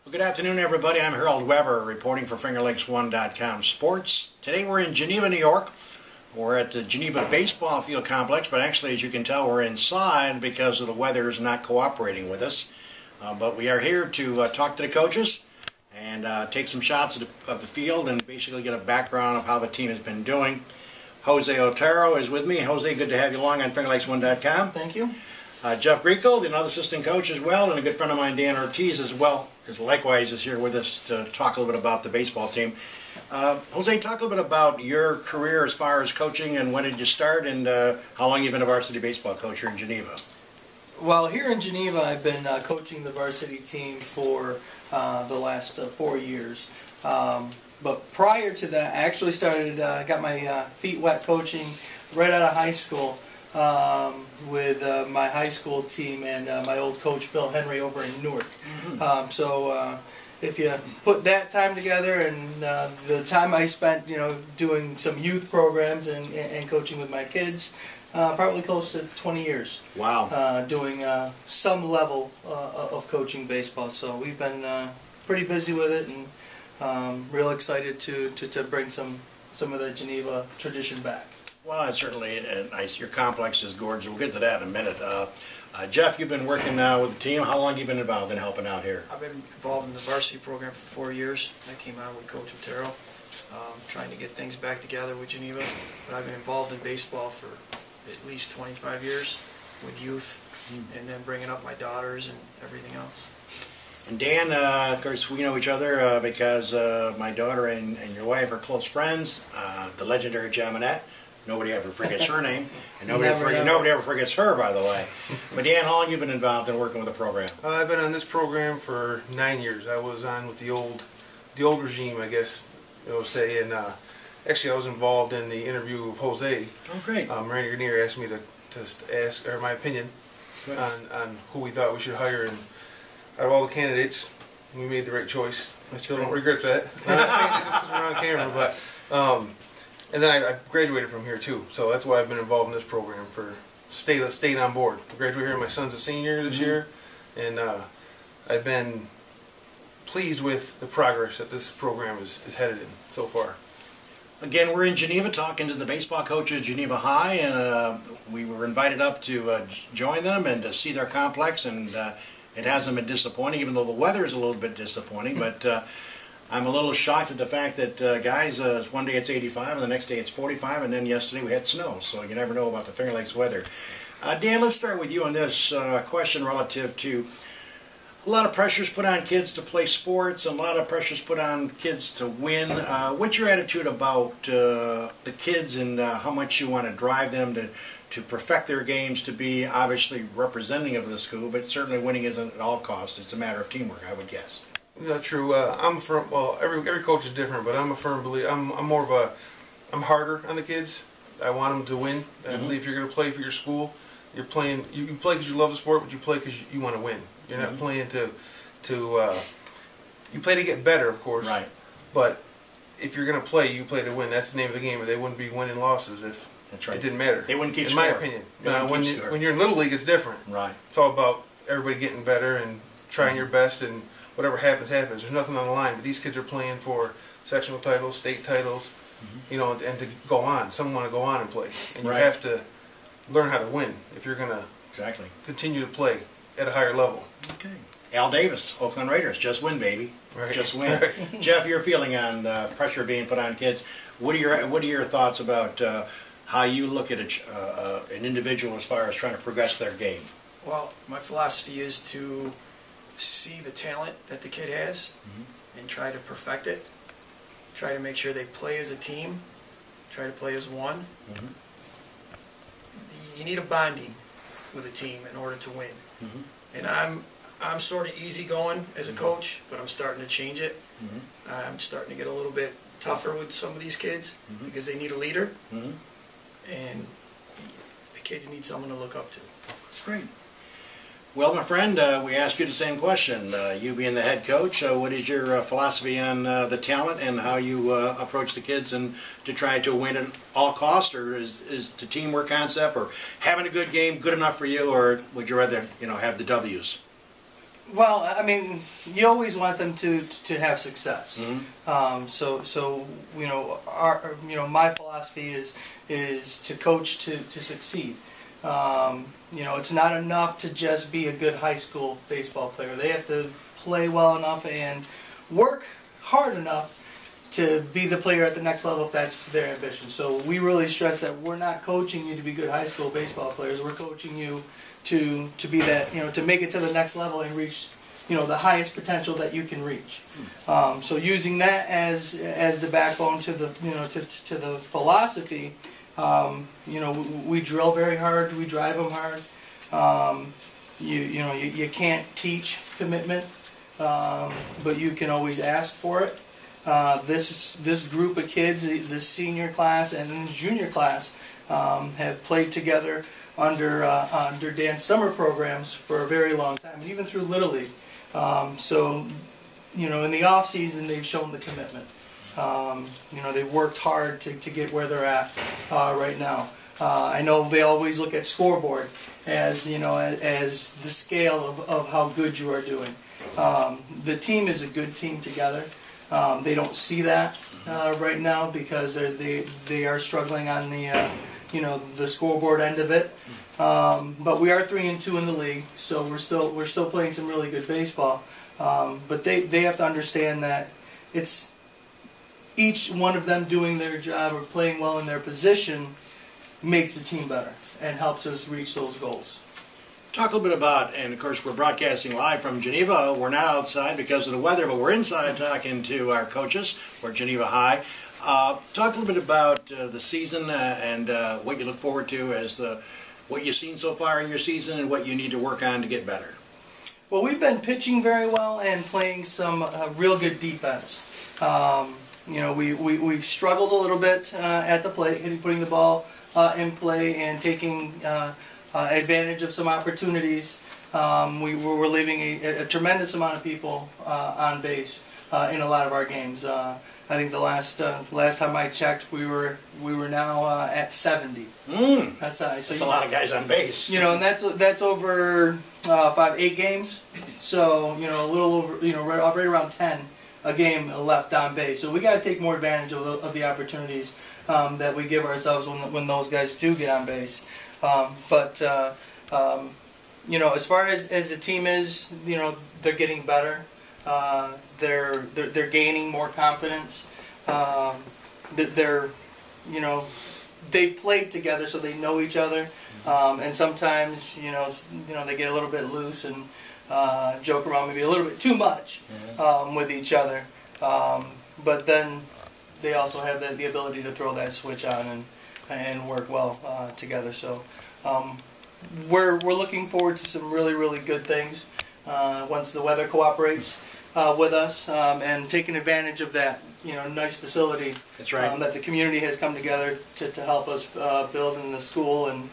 Well, good afternoon, everybody. I'm Harold Weber, reporting for FingerLakes1.com Sports. Today we're in Geneva, New York. We're at the Geneva Baseball Field Complex, but actually, as you can tell, we're inside because of the weather is not cooperating with us. But we are here to talk to the coaches and take some shots of the field and basically get a background of how the team has been doing. Jose Otero is with me. Jose, good to have you along on FingerLakes1.com. Thank you. Jeff Griekel, another assistant coach as well, and a good friend of mine, Dan Ortiz, as well, likewise is here with us to talk a little bit about the baseball team. Jose, talk a little bit about your career as far as coaching, and when did you start, and how long you've been a varsity baseball coach here in Geneva? Well, here in Geneva, I've been coaching the varsity team for the last 4 years. But prior to that, I actually got my feet wet coaching right out of high school with my high school team and my old coach Bill Henry over in Newark. So if you put that time together and the time I spent, doing some youth programs and coaching with my kids, probably close to 20 years. Wow. Doing some level of coaching baseball. So we've been pretty busy with it, and real excited to bring some of the Geneva tradition back. Well, it's certainly nice. Your complex is gorgeous. We'll get to that in a minute. Jeff, you've been working with the team. How long have you been involved in helping out here? I've been involved in the varsity program for 4 years. I came out with Coach Otero, trying to get things back together with Geneva. But I've been involved in baseball for at least 25 years with youth, and then bringing up my daughters and everything else. And Dan, of course, we know each other because my daughter and your wife are close friends. The legendary Jaminette. Nobody ever forgets her name, and nobody ever forgets her, by the way. But Dan, how long have you been involved in working with the program? I've been on this program for 9 years. I was on with the old regime, I guess you would say, and actually I was involved in the interview of Jose. Oh, great. Randy Grenier asked me to ask my opinion on who we thought we should hire, and out of all the candidates, we made the right choice. I still don't regret that. I'm not saying it just because we're on camera, but. And then I graduated from here too, so that's why I've been involved in this program for stayed on board. I graduated here. My son's a senior this year, and I've been pleased with the progress that this program is headed in so far. Again, we're in Geneva talking to the baseball coaches at Geneva High, and we were invited up to join them and to see their complex, and it hasn't been disappointing, even though the weather is a little bit disappointing, but I'm a little shocked at the fact that, guys, one day it's 85 and the next day it's 45, and then yesterday we had snow, so you never know about the Finger Lakes weather. Dan, let's start with you on this question relative to a lot of pressures put on kids to play sports, and a lot of pressures put on kids to win. What's your attitude about the kids and how much you want to drive them to perfect their games, to be obviously representative of the school, but certainly winning isn't at all costs. It's a matter of teamwork, I would guess. Yeah, true. Every coach is different, but I'm a firm believer. I'm harder on the kids. I want them to win. I believe if you're going to play for your school, you're playing. You play because you love the sport, but you play because you want to win. You're not playing to. You play to get better, of course. Right. But if you're going to play, you play to win. That's the name of the game. And they wouldn't be winning losses if it didn't matter. They wouldn't keep in score. my opinion. When you're in Little League, it's different. Right. It's all about everybody getting better and trying your best, and whatever happens, happens. There's nothing on the line. But these kids are playing for sectional titles, state titles, and to go on. Some want to go on and play, and you have to learn how to win if you're going to continue to play at a higher level. Okay. Al Davis, Oakland Raiders, just win, baby. Right. Just win. Jeff, your feeling on pressure being put on kids. What are your thoughts about how you look at an individual as far as trying to progress their game? Well, my philosophy is to see the talent that the kid has and try to perfect it. Try to make sure they play as a team. Try to play as one. You need a bonding with a team in order to win. And I'm sort of easygoing as a coach, but I'm starting to change it. I'm starting to get a little bit tougher with some of these kids because they need a leader, and the kids need someone to look up to. That's great. Well, my friend, we asked you the same question. You being the head coach, what is your philosophy on the talent and how you approach the kids and to try to win at all costs, or is the teamwork concept or having a good game good enough for you, or would you rather have the W's? Well, I mean, you always want them to have success. So my philosophy is to coach to succeed. It's not enough to just be a good high school baseball player. They have to play well enough and work hard enough to be the player at the next level if that's their ambition. So we really stress that we're not coaching you to be good high school baseball players. We're coaching you to be that, to make it to the next level and reach, the highest potential that you can reach. So using that as the backbone to the, to the philosophy, we drill very hard. We drive them hard. You can't teach commitment, but you can always ask for it. This group of kids, the senior class and the junior class, have played together under dance summer programs for a very long time, and even through Little League. In the off season, they've shown the commitment. They've worked hard to get where they're at right now. I know they always look at scoreboard as as the scale of how good you are doing. The team is a good team together. They don't see that right now because they are struggling on the the scoreboard end of it. But we are 3-2 in the league, so we're still playing some really good baseball. But they have to understand that it's each one of them doing their job or playing well in their position makes the team better and helps us reach those goals. Talk a little bit about, and of course we're broadcasting live from Geneva. We're not outside because of the weather, but we're inside talking to our coaches for Geneva High. Talk a little bit about the season and what you look forward to as what you've seen so far in your season and what you need to work on to get better. Well, we've been pitching very well and playing some real good defense. We've struggled a little bit at the plate, putting the ball in play and taking advantage of some opportunities. We're leaving a tremendous amount of people on base in a lot of our games. I think the last time I checked, we were now at 70. That's a lot of guys on base. And that's over 8 games. So a little over right around 10 a game left on base. So we got to take more advantage of the opportunities that we give ourselves when those guys do get on base. As far as the team is, they're getting better. They're gaining more confidence. They've played together, so they know each other. And sometimes, they get a little bit loose and joke around maybe a little bit too much with each other. But then they also have the ability to throw that switch on and work well together. So we're looking forward to some really, really good things once the weather cooperates with us, and taking advantage of that nice facility. That's right. That the community has come together to help us build in the school, and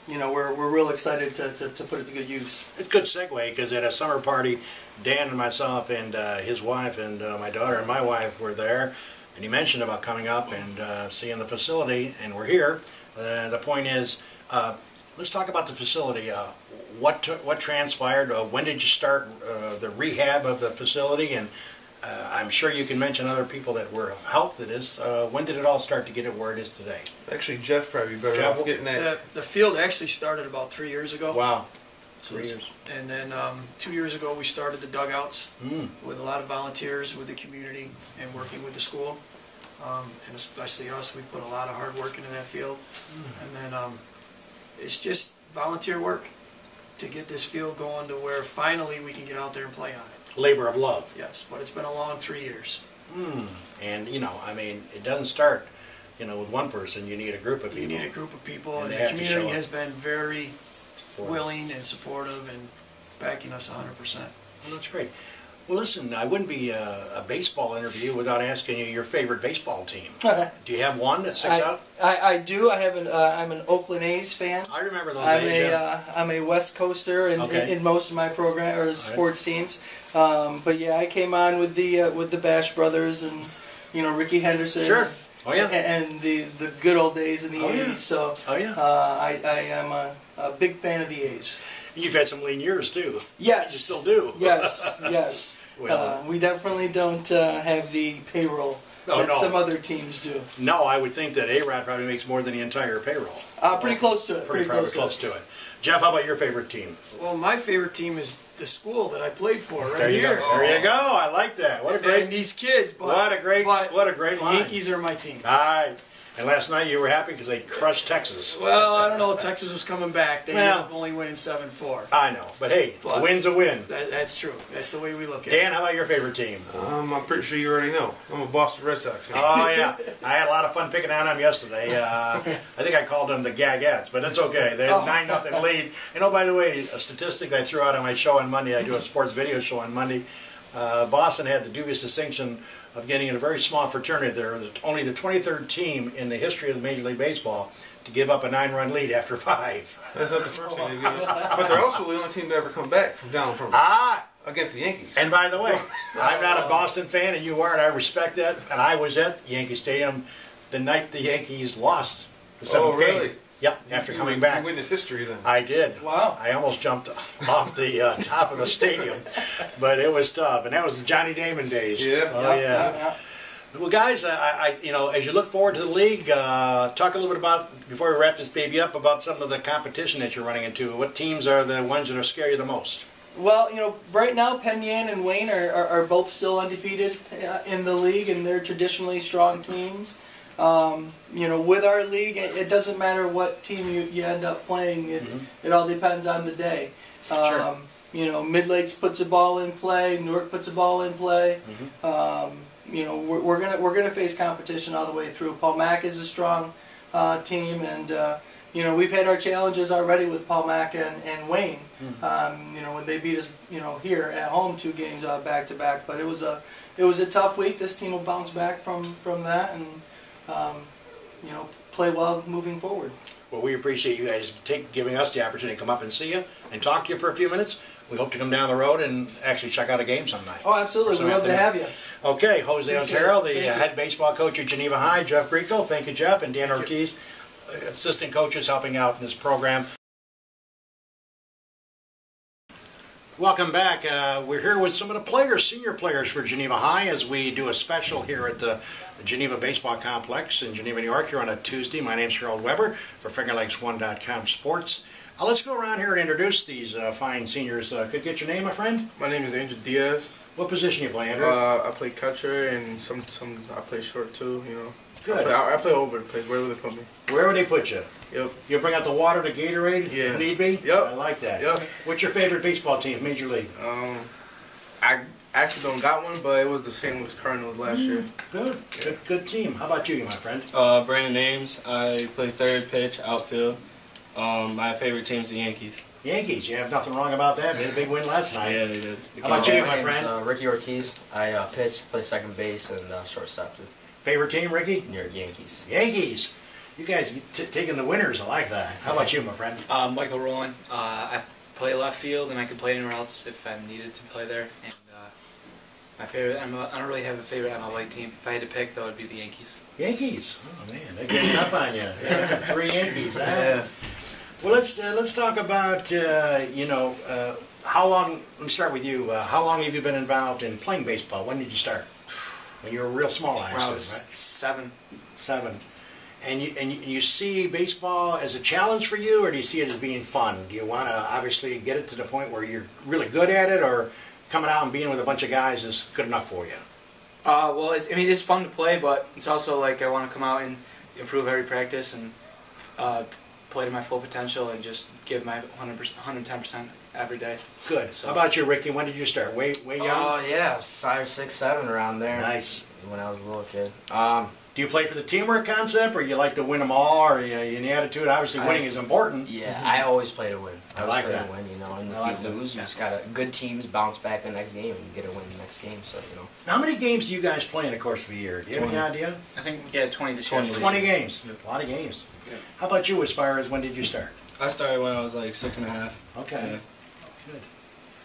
we're real excited to put it to good use. It's a good segue because at a summer party, Dan and myself and his wife and my daughter and my wife were there, and he mentioned about coming up and seeing the facility, and we're here. The point is, let's talk about the facility. What transpired? When did you start the rehab of the facility? And I'm sure you can mention other people that were helped with this. When did it all start to get it where it is today? Actually, Jeff probably better off getting that. The field actually started about 3 years ago. Wow. So 3 years. And then 2 years ago we started the dugouts with a lot of volunteers with the community and working with the school. And especially us, we put a lot of hard work into that field. And then it's just volunteer work to get this field going to where finally we can get out there and play on it. Labor of love. Yes, but it's been a long 3 years. And it doesn't start, with one person. You need a group of people. You need a group of people, and the community has been very willing and supportive and backing us 100%. Well, that's great. Well, listen, I wouldn't be a baseball interview without asking you your favorite baseball team. Do you have one that sticks out? I do. I'm an Oakland A's fan. I remember those A's. I'm a West Coaster in most of my program or sports teams. But yeah, I came on with the Bash Brothers and Ricky Henderson. Sure. Oh yeah. And the good old days in the 80s. So I am a big fan of the A's. You've had some lean years too. Yes. You still do. Yes, yes. Well, We definitely don't have the payroll that some other teams do. No, I would think that A-Rod probably makes more than the entire payroll. Pretty close to it. Pretty close to it. Jeff, how about your favorite team? Well, my favorite team is the school that I played for right There you here. go. There you go. I like that. What a And great, these kids, but what a great the line. Yankees are my team. All right. And last night you were happy because they crushed Texas. Well, I don't know. Texas was coming back. They Well, ended up only winning 7-4. I know, but hey, a win's a win. That's true. That's the way we look at Dan, how about your favorite team? I'm pretty sure you already know. I'm a Boston Red Sox fan. Oh yeah, I had a lot of fun picking on them yesterday. I think I called them the Gagettes, but it's okay. They had 9-0 lead. And oh, by the way, a statistic I threw out on my show on Monday. I do a sports video show on Monday. Boston had the dubious distinction of getting in a very small fraternity. They're only the 23rd team in the history of Major League Baseball to give up a 9-run lead after 5. That's not the first thing they do. But they're also the only team to ever come back from down from against the Yankees. And by the way, I'm not a Boston fan, and you are, and I respect that. And I was at Yankee Stadium the night the Yankees lost the 7th really? game. Yep, after coming back. You witnessed history then. I did. Wow. I almost jumped off the top of the stadium, but it was tough. And that was the Johnny Damon days. Yeah. Oh, yeah. Well, guys, as you look forward to the league, talk a little bit about, before we wrap this baby up, about some of the competition that you're running into. What teams are the ones that are scare you the most? Well, right now Penn Yan and Wayne are both still undefeated in the league, and they're traditionally strong teams. With our league, it doesn't matter what team you end up playing. It all depends on the day. Sure. Mid-Lakes puts a ball in play. Newark puts a ball in play. We're gonna face competition all the way through. Paul Mac is a strong team, and we've had our challenges already with Paul Mac and Wayne. When they beat us, here at home 2 games back to back. But it was a tough week. This team will bounce back from that and play well moving forward. Well, we appreciate you guys giving us the opportunity to come up and see you and talk to you for a few minutes. We hope to come down the road and actually check out a game some night. Oh, absolutely. We'd love to have you. Okay, Jose Appreciate Otero, it. the Thank you. head baseball coach at Geneva High, Jeff Grieco. Thank you, Jeff, and Dan Ortiz, assistant coaches helping out in this program. Welcome back. We're here with some of the players, senior players for Geneva High, as we do a special here at the Geneva Baseball Complex in Geneva, New York, here on a Tuesday. My name's Harold Weber for FingerLakes1.com Sports. Let's go around here and introduce these fine seniors. Could you get your name, my friend? My name is Andrew Diaz. What position you play, Andrew? I play catcher and some I play short too. Good. I play over the place wherever they put me. Wherever they put you. Yep. You bring out the water to Gatorade Yeah. if need be? Yep. I like that. Yep. What's your favorite baseball team, Major League? I actually don't got one, but it was the St. Louis Cardinals last year. Good. Good team. How about you, my friend? Brandon Ames. I play third pitch, outfield. My favorite team's the Yankees. Yankees. You have nothing wrong about that. They had a big win last night. Yeah, they did. How about you, My my name's friend? Ricky Ortiz. I pitch, play second base, and shortstop too. Favorite team, Ricky? New York Yankees. Yankees. You guys taking the winners. I like that. How about you, my friend? Michael Rowland. I play left field, and I can play anywhere else if I'm needed to play there. And my favorite, I don't really have a favorite MLB team. If I had to pick, though, it'd be the Yankees. Yankees. Oh man, they're getting up on you. Yeah, 3 Yankees. Huh? Yeah. Well, let's talk about how long. Let me start with you. How long have you been involved in playing baseball? When did you start? When you were real small, I When I assume, was right? 7. 7. And you see baseball as a challenge for you, or do you see it as being fun? Do you want to obviously get it to the point where you're really good at it, or coming out and being with a bunch of guys is good enough for you? Well, it's fun to play, but it's also like I want to come out and improve every practice and play to my full potential and just give my 110% every day. Good. So- How about you, Ricky? When did you start? Way young? Oh yeah, 5, 6, 7 around there. Nice. When I was a little kid. Do you play for the teamwork concept, or you like to win them all, or you in the attitude? Obviously, winning is important. Yeah, I always play to win. I always like play that. to win, And I like if that. you lose, you just gotta good teams bounce back the next game and you get a win the next game. So How many games do you guys play in the course of a year? Do you have any idea? I think, 20 this year. 20 games. A lot of games. How about you, as far as when did you start? I started when I was like 6.5. Okay. Yeah. Good.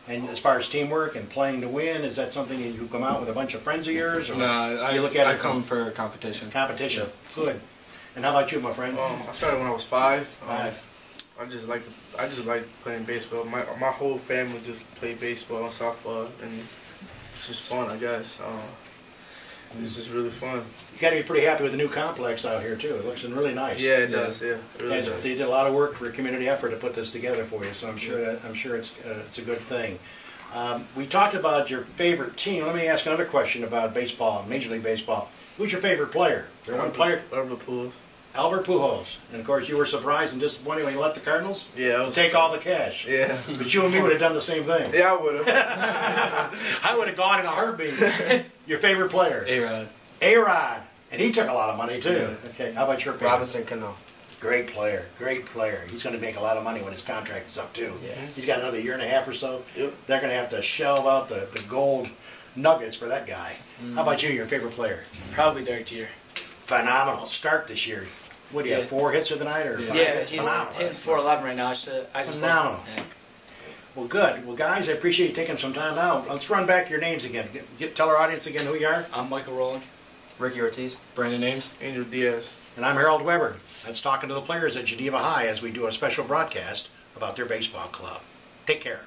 And as far as teamwork and playing to win, is that something that you come out with a bunch of friends of yours? Or No, you look at I it come for competition. competition. Good. And how about you, my friend? I started when I was 5. 5. I just like playing baseball. My whole family just play baseball and softball, and it's just fun, I guess. It's just really fun. You got to be pretty happy with the new complex out here too. It looks really nice. Yeah, it does. Yeah, it really Guys, does. they did a lot of work for a community effort to put this together for you, so I'm sure it's a good thing. We talked about your favorite team. Let me ask another question about baseball, Major League Baseball. Who's your favorite player? There one player? Albert Pujols. Albert Pujols. And of course, you were surprised and disappointed when you left the Cardinals. Yeah, I To was, take all the cash. yeah. But you and me would have done the same thing. Yeah, I would have. I would have gone in a heartbeat. Your favorite player? A-Rod. A-Rod. And he took a lot of money too. Yeah. Okay, how about your favorite? Robinson Cano. Great player, great player. He's going to make a lot of money when his contract is up too. Yes. He's got another year and a half or so. Yep. They're going to have to shell out the gold nuggets for that guy. How about you, your favorite player? Probably Derek Jeter. Phenomenal start this year. What do you have, 4 hits of the night or 5 Yeah, hits? he's Phenomenal. hitting 411 right now. I just Phenomenal. Yeah. Well, good. Well, guys, I appreciate you taking some time out. Let's run back your names again. Tell our audience again who you are. I'm Michael Rowland. Ricky Ortiz. Brandon Ames. Angel Diaz. And I'm Harold Weber. That's talking to the players at Geneva High as we do a special broadcast about their baseball club. Take care.